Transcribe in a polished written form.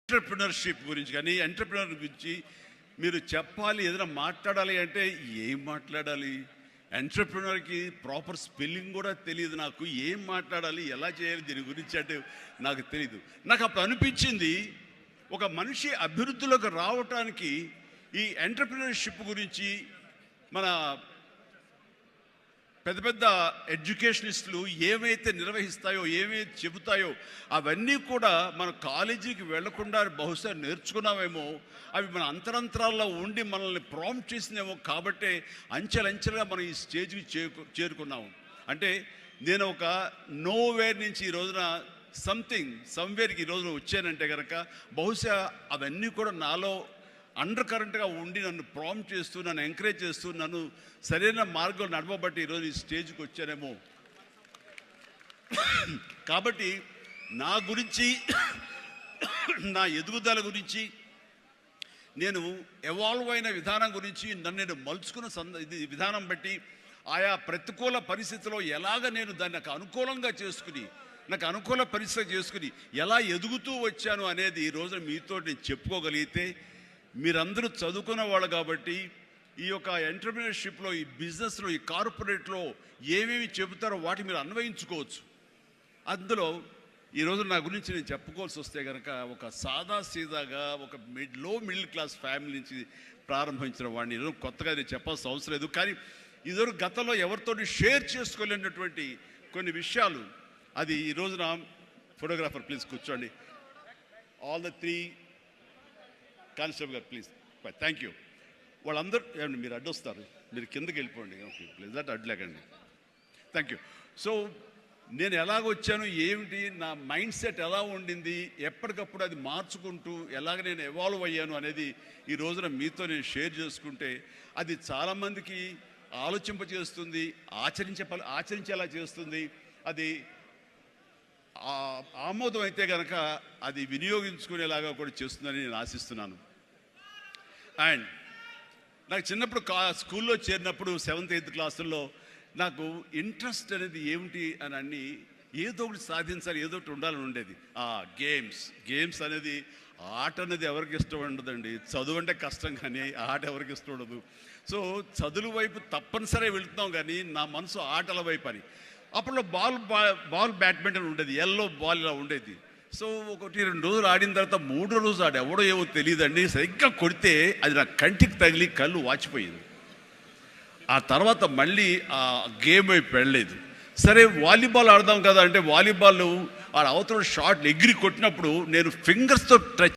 Entrepreneurship గురించి కానీ entrepreneur గురించి మీరు చెప్పాలి, ఏదైనా మాట్లాడాలి అంటే ఏం మాట్లాడాలి? ఎంటర్‌ప్రెన్యూర్‌కి ప్రాపర్ స్పెల్లింగ్ కూడా తెలియదు నాకు. ఏం మాట్లాడాలి, ఎలా చేయాలి దీని గురించి అంటే నాకు తెలీదు. నాకు అప్పుడు అనిపించింది, ఒక మనిషి అభివృద్ధిలోకి రావటానికి ఈ ఎంటర్‌ప్రెన్యూర్‌షిప్ గురించి మన పెద్ద పెద్ద ఎడ్యుకేషనిస్టులు ఏవైతే నిర్వహిస్తాయో, ఏవైతే చెబుతాయో అవన్నీ కూడా మన కాలేజీకి వెళ్లకుండా బహుశా నేర్చుకున్నామేమో, అవి మన అంతరంతరాల్లో ఉండి మనల్ని ప్రాంప్ట్ చేసినేమో. కాబట్టే అంచెలంచెలుగా మనం ఈ స్టేజ్కి చేరుకున్నాము. అంటే నేను ఒక నోవేర్ నుంచి ఈ రోజున సమ్వేర్కి ఈ రోజున వచ్చానంటే కనుక బహుశా అవన్నీ కూడా నాలో అండర్ కరెంట్గా ఉండి నన్ను ప్రాంప్ట్ చేస్తూ, నన్ను ఎంకరేజ్ చేస్తూ, నన్ను సరైన మార్గంలో నడవబట్టి ఈరోజు ఈ స్టేజ్కి వచ్చానేమో. కాబట్టి నా గురించి, నా ఎదుగుదల గురించి, నేను ఎవాల్వ్ అయిన విధానం గురించి, నన్ను నేను మలుచుకున్న విధానం బట్టి, ఆయా ప్రతికూల పరిస్థితిలో ఎలాగ నేను దాన్ని నాకు అనుకూలంగా చేసుకుని, నాకు అనుకూల పరిస్థితి చేసుకుని ఎలా ఎదుగుతూ వచ్చాను అనేది ఈరోజు మీతో నేను చెప్పుకోగలిగితే, మీరందరూ చదువుకున్న వాళ్ళు కాబట్టి ఈ యొక్క ఎంటర్‌ప్రెన్యూర్‌షిప్లో, ఈ బిజినెస్లో, ఈ కార్పొరేట్లో ఏమేమి చెబుతారో వాటి మీరు అన్వయించుకోవచ్చు. అందులో ఈరోజు నా గురించి నేను చెప్పుకోవాల్సి వస్తే కనుక, ఒక సాదాసీదాగా ఒక లో మిడిల్ క్లాస్ ఫ్యామిలీ నుంచి ప్రారంభించిన వాడిని ఈరోజు కొత్తగా నేను చెప్పాల్సిన అవసరం లేదు. కానీ ఇదివరకు గతంలో ఎవరితో షేర్ చేసుకోలేనటువంటి కొన్ని విషయాలు, అది ఈ రోజున ఫోటోగ్రాఫర్ ప్లీజ్ కూర్చోండి. ఆల్ ద 3 కానిస్టేబుల్ గారు ప్లీజ్, థ్యాంక్ యూ. వాళ్ళందరూ ఏమండి మీరు అడ్డొస్తారు, మీరు కిందకి వెళ్ళిపోండి ప్లీజ్, అటు అడ్డులేకండి. Thank you. సో నేను ఎలాగొచ్చాను, ఏమిటి నా మైండ్ సెట్ ఎలా ఉండింది, ఎప్పటికప్పుడు అది మార్చుకుంటూ ఎలాగ నేను ఎవాల్వ్ అయ్యాను అనేది ఈ రోజున మీతో నేను షేర్ చేసుకుంటే అది చాలామందికి ఆలోచింపచేస్తుంది, ఆచరించేలా చేస్తుంది. అది ఆమోదం అయితే కనుక అది వినియోగించుకునేలాగా కూడా చేస్తుందని నేను ఆశిస్తున్నాను. అండ్ నాకు చిన్నప్పుడు స్కూల్లో చేరినప్పుడు 7th 8th క్లాసుల్లో నాకు ఇంట్రెస్ట్ అనేది ఏమిటి అని అన్ని ఏదో ఒకటి సాధించాలి, ఏదో ఒకటి ఉండాలని ఉండేది. గేమ్స్ అనేది, ఆట అనేది ఎవరికి ఇష్టం ఉండదండి. చదువు అంటే కష్టం కానీ ఆట ఎవరికి ఇష్టం ఉండదు. సో చదువు వైపు తప్పనిసరిగా వెళుతున్నాం కానీ నా మనసు ఆటల వైపు అని. అప్పట్లో బాల్ బ్యాడ్మింటన్ ఉండేది, ఎల్లో బాల్ ఇలా ఉండేది. సో 1-2 రోజులు ఆడిన తర్వాత 3వ రోజు ఎవడో ఏమో తెలియదండి, సరిగ్గా కొడితే అది నా కంటికి తగిలి కళ్ళు వాచిపోయింది. ఆ తర్వాత మళ్ళీ ఆ గేమ్ వైపు వెళ్ళలేదు. సరే వాలీబాల్ ఆడదాం కదా అంటే వాలీబాల్ ఆడ అవతల షాట్ ఎగిరి కొట్టినప్పుడు నేను ఫింగర్స్తో టచ్